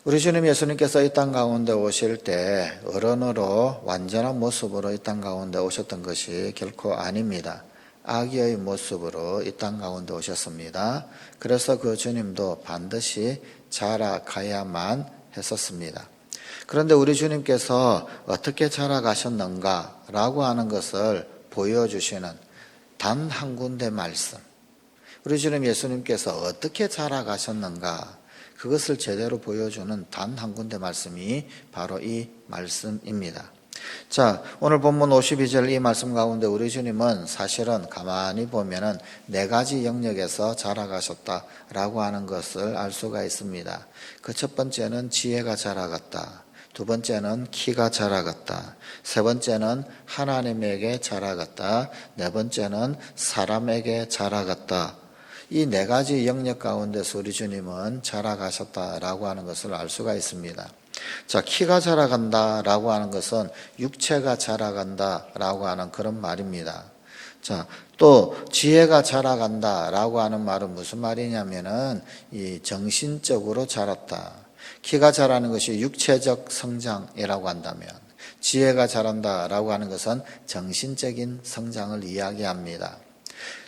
우리 주님 예수님께서 이 땅 가운데 오실 때 어른으로 완전한 모습으로 이 땅 가운데 오셨던 것이 결코 아닙니다. 아기의 모습으로 이 땅 가운데 오셨습니다. 그래서 그 주님도 반드시 자라가야만 했었습니다. 그런데 우리 주님께서 어떻게 자라가셨는가 라고 하는 것을 보여주시는 단 한 군데 말씀, 우리 주님 예수님께서 어떻게 자라가셨는가, 그것을 제대로 보여주는 단 한 군데 말씀이 바로 이 말씀입니다. 자, 오늘 본문 52절 이 말씀 가운데 우리 주님은 사실은 가만히 보면은 네 가지 영역에서 자라가셨다라고 하는 것을 알 수가 있습니다. 그 첫 번째는 지혜가 자라갔다. 두 번째는 키가 자라갔다. 세 번째는 하나님에게 자라갔다. 네 번째는 사람에게 자라갔다. 이 네 가지 영역 가운데서 우리 주님은 자라가셨다라고 하는 것을 알 수가 있습니다. 자, 키가 자라간다라고 하는 것은 육체가 자라간다라고 하는 그런 말입니다. 자, 또 지혜가 자라간다라고 하는 말은 무슨 말이냐면은 이 정신적으로 자랐다. 키가 자라는 것이 육체적 성장이라고 한다면 지혜가 자란다라고 하는 것은 정신적인 성장을 이야기합니다.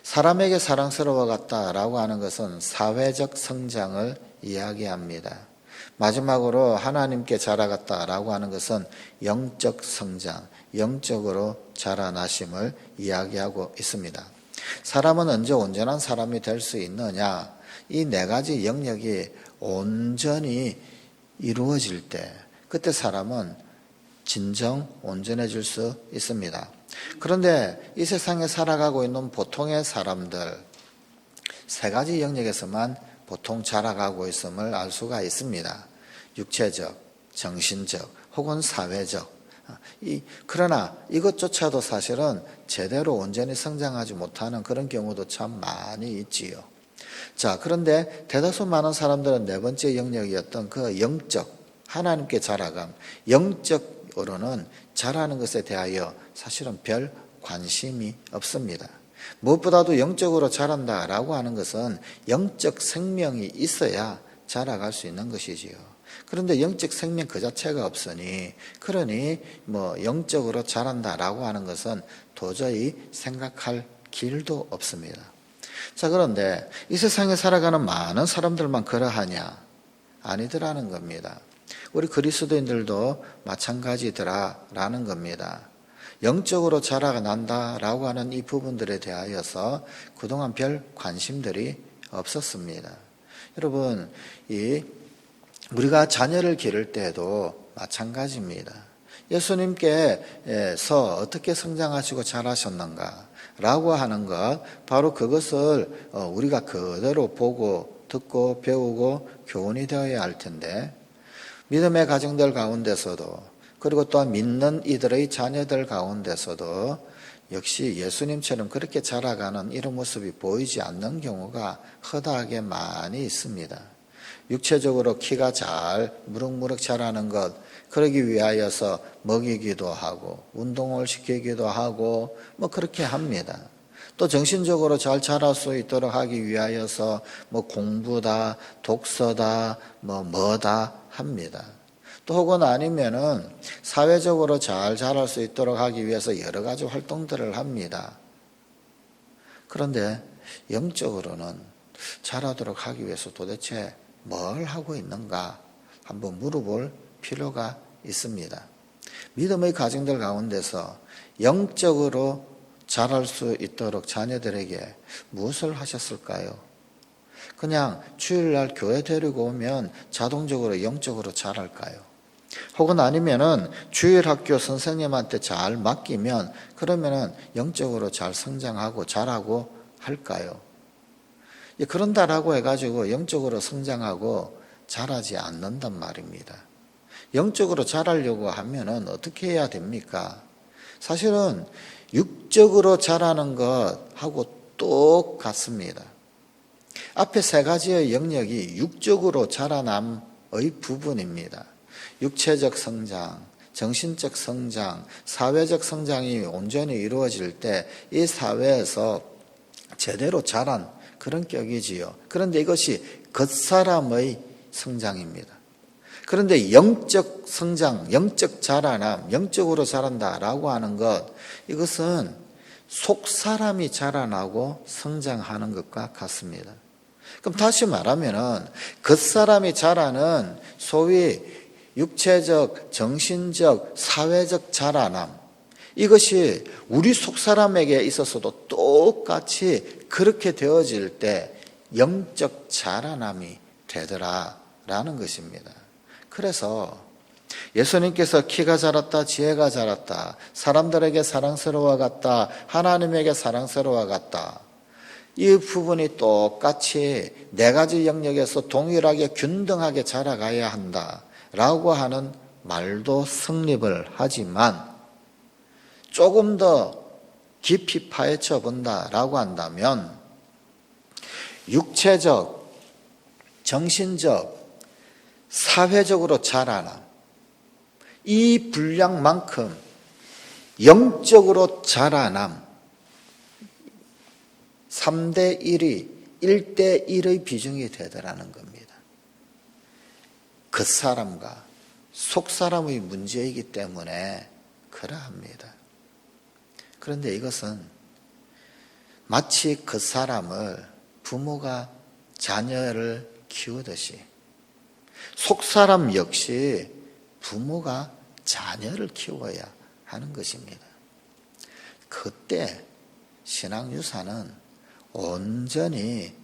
사람에게 사랑스러워갔다라고 하는 것은 사회적 성장을 이야기합니다. 마지막으로 하나님께 자라갔다라고 하는 것은 영적 성장, 영적으로 자라나심을 이야기하고 있습니다. 사람은 언제 온전한 사람이 될 수 있느냐? 이 네 가지 영역이 온전히 이루어질 때 그때 사람은 진정 온전해질 수 있습니다. 그런데 이 세상에 살아가고 있는 보통의 사람들 세 가지 영역에서만 보통 자라가고 있음을 알 수가 있습니다. 육체적, 정신적, 혹은 사회적. 그러나 이것조차도 사실은 제대로 온전히 성장하지 못하는 그런 경우도 참 많이 있지요. 자, 그런데 대다수 많은 사람들은 네 번째 영역이었던 그 영적, 하나님께 자라감, 영적으로는 자라는 것에 대하여 사실은 별 관심이 없습니다. 무엇보다도 영적으로 자란다라고 하는 것은 영적 생명이 있어야 자라갈 수 있는 것이지요. 그런데 영적 생명 그 자체가 없으니, 그러니 영적으로 자란다라고 하는 것은 도저히 생각할 길도 없습니다. 자, 그런데 이 세상에 살아가는 많은 사람들만 그러하냐? 아니더라는 겁니다. 우리 그리스도인들도 마찬가지더라라는 겁니다. 영적으로 자라난다라고 하는 이 부분들에 대하여서 그동안 별 관심들이 없었습니다. 여러분, 우리가 자녀를 기를 때도 마찬가지입니다. 예수님께서 어떻게 성장하시고 자라셨는가라고 하는 것, 바로 그것을 우리가 그대로 보고 듣고 배우고 교훈이 되어야 할 텐데, 믿음의 가정들 가운데서도, 그리고 또한 믿는 이들의 자녀들 가운데서도 역시 예수님처럼 그렇게 자라가는 이런 모습이 보이지 않는 경우가 허다하게 많이 있습니다. 육체적으로 키가 잘 무럭무럭 자라는 것, 그러기 위하여서 먹이기도 하고 운동을 시키기도 하고 그렇게 합니다. 또 정신적으로 잘 자랄 수 있도록 하기 위하여서 공부다, 독서다, 뭐다 합니다. 또 혹은 아니면은 사회적으로 잘 자랄 수 있도록 하기 위해서 여러 가지 활동들을 합니다. 그런데 영적으로는 자라도록 하기 위해서 도대체 뭘 하고 있는가 한번 물어볼 필요가 있습니다. 믿음의 가정들 가운데서 영적으로 자랄 수 있도록 자녀들에게 무엇을 하셨을까요? 그냥 주일날 교회 데리고 오면 자동적으로 영적으로 자랄까요? 혹은 아니면은 주일 학교 선생님한테 잘 맡기면 그러면은 영적으로 잘 성장하고 자라고 할까요? 그런다라고 해가지고 영적으로 성장하고 자라지 않는단 말입니다. 영적으로 자라려고 하면은 어떻게 해야 됩니까? 사실은 육적으로 자라는 것하고 똑같습니다. 앞에 세 가지의 영역이 육적으로 자라남의 부분입니다. 육체적 성장, 정신적 성장, 사회적 성장이 온전히 이루어질 때 이 사회에서 제대로 자란 그런 격이지요. 그런데 이것이 겉사람의 성장입니다. 그런데 영적 성장, 영적 자라남, 영적으로 자란다라고 하는 것, 이것은 속 사람이 자라나고 성장하는 것과 같습니다. 그럼 다시 말하면은 겉사람이 자라는 소위 육체적, 정신적, 사회적 자라남, 이것이 우리 속사람에게 있어서도 똑같이 그렇게 되어질 때 영적 자라남이 되더라라는 것입니다. 그래서 예수님께서 키가 자랐다, 지혜가 자랐다, 사람들에게 사랑스러워 갔다, 하나님에게 사랑스러워 갔다, 이 부분이 똑같이 네 가지 영역에서 동일하게 균등하게 자라가야 한다라고 하는 말도 성립을 하지만, 조금 더 깊이 파헤쳐 본다라고 한다면 육체적, 정신적, 사회적으로 자라남, 이 분량만큼 영적으로 자라남 3대 1이 1대 1의 비중이 되더라는 겁니다. 겉사람과 속사람의 문제이기 때문에 그러합니다. 그런데 이것은 마치 겉사람을 부모가 자녀를 키우듯이 속사람 역시 부모가 자녀를 키워야 하는 것입니다. 그때 신앙유산은 온전히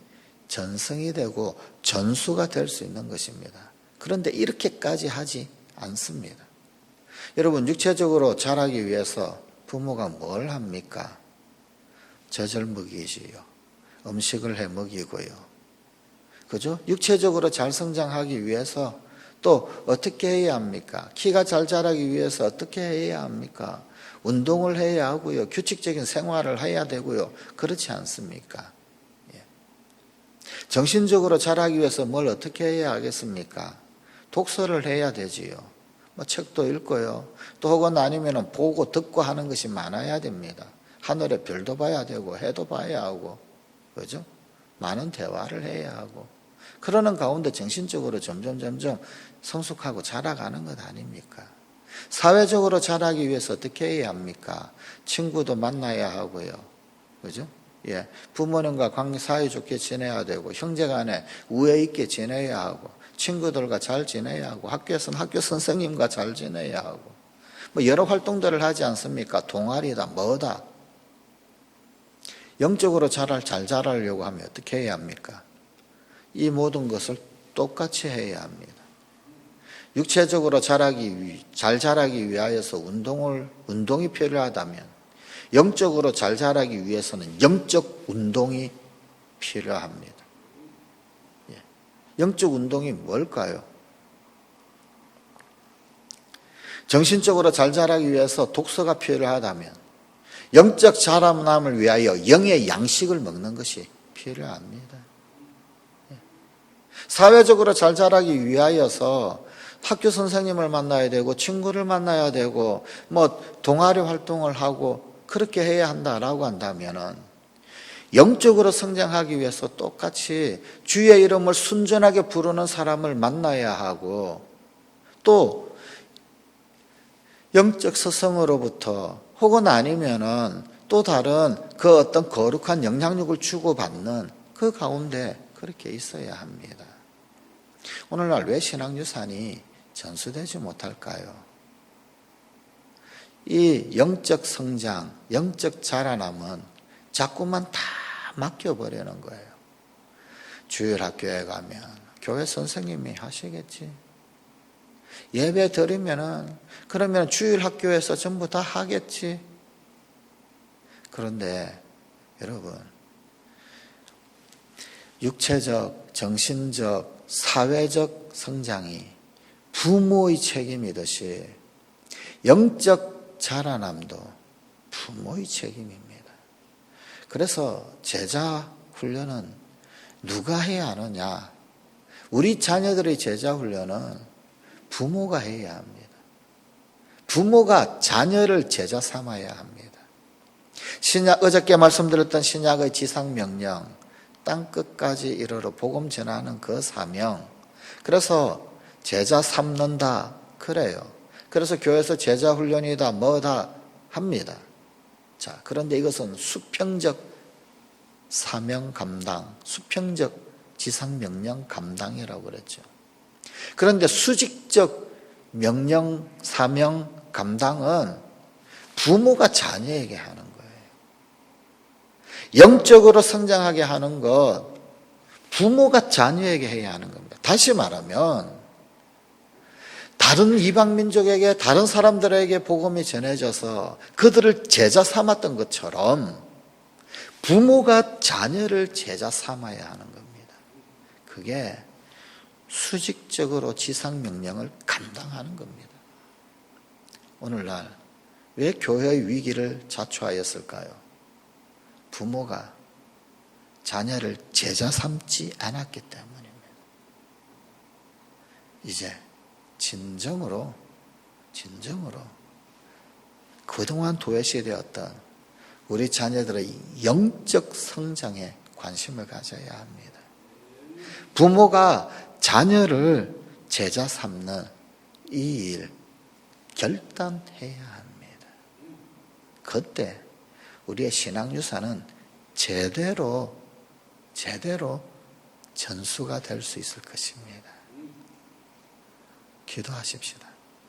전승이 되고 전수가 될 수 있는 것입니다. 그런데 이렇게까지 하지 않습니다. 여러분, 육체적으로 자라기 위해서 부모가 뭘 합니까? 젖을 먹이지요. 음식을 해 먹이고요. 그죠? 육체적으로 잘 성장하기 위해서 또 어떻게 해야 합니까? 키가 잘 자라기 위해서 어떻게 해야 합니까? 운동을 해야 하고요. 규칙적인 생활을 해야 되고요. 그렇지 않습니까? 예. 정신적으로 자라기 위해서 뭘 어떻게 해야 하겠습니까? 독서를 해야 되지요. 뭐 책도 읽고요. 또 혹은 아니면 보고 듣고 하는 것이 많아야 됩니다. 하늘의 별도 봐야 되고 해도 봐야 하고, 그죠? 많은 대화를 해야 하고, 그러는 가운데 정신적으로 점점 성숙하고 자라가는 것 아닙니까? 사회적으로 자라기 위해서 어떻게 해야 합니까? 친구도 만나야 하고요. 그죠? 예. 부모님과 관계 사이좋게 지내야 되고, 형제간에 우애 있게 지내야 하고, 친구들과 잘 지내야 하고, 학교에서는 학교 선생님과 잘 지내야 하고, 뭐 여러 활동들을 하지 않습니까? 동아리다, 뭐다. 영적으로 잘 자라려고 하면 어떻게 해야 합니까? 이 모든 것을 똑같이 해야 합니다. 육체적으로 잘 자라기 위하여서 운동이 필요하다면, 영적으로 잘 자라기 위해서는 영적 운동이 필요합니다. 예. 영적 운동이 뭘까요? 정신적으로 잘 자라기 위해서 독서가 필요하다면, 영적 자라남을 위하여 영의 양식을 먹는 것이 필요합니다. 사회적으로 잘 자라기 위하여서 학교 선생님을 만나야 되고, 친구를 만나야 되고, 뭐 동아리 활동을 하고 그렇게 해야 한다라고 한다면은, 영적으로 성장하기 위해서 똑같이 주의 이름을 순전하게 부르는 사람을 만나야 하고, 또 영적 스승으로부터 혹은 아니면은 또 다른 그 어떤 거룩한 영향력을 주고받는 그 가운데 그렇게 있어야 합니다. 오늘날 왜 신앙유산이 전수되지 못할까요? 이 영적 성장, 영적 자라남은 자꾸만 다 맡겨버리는 거예요. 주일학교에 가면 교회 선생님이 하시겠지. 예배 드리면은 그러면 주일학교에서 전부 다 하겠지. 그런데 여러분, 육체적, 정신적, 사회적 성장이 부모의 책임이듯이 영적 자라남도 부모의 책임입니다. 그래서 제자 훈련은 누가 해야 하느냐? 우리 자녀들의 제자 훈련은 부모가 해야 합니다. 부모가 자녀를 제자 삼아야 합니다. 어저께 말씀드렸던 신약의 지상명령, 땅끝까지 이르러 복음 전하는 그 사명, 그래서 제자 삼는다. 그래요. 그래서 교회에서 제자 훈련이다 뭐다 합니다. 자, 그런데 이것은 수평적 사명 감당, 수평적 지상 명령 감당이라고 그랬죠. 그런데 수직적 명령 사명 감당은 부모가 자녀에게 하는 거예요. 영적으로 성장하게 하는 것 부모가 자녀에게 해야 하는 겁니다. 다시 말하면 다른 이방 민족에게 다른 사람들에게 복음이 전해져서 그들을 제자 삼았던 것처럼 부모가 자녀를 제자 삼아야 하는 겁니다. 그게 수직적으로 지상 명령을 감당하는 겁니다. 오늘날 왜 교회의 위기를 자초하였을까요? 부모가 자녀를 제자 삼지 않았기 때문입니다. 이제 진정으로 그동안 도외시되었던 우리 자녀들의 영적 성장에 관심을 가져야 합니다. 부모가 자녀를 제자 삼는 이 일 결단해야 합니다. 그때 우리의 신앙유산은 제대로 전수가 될 수 있을 것입니다. 기도하십시다.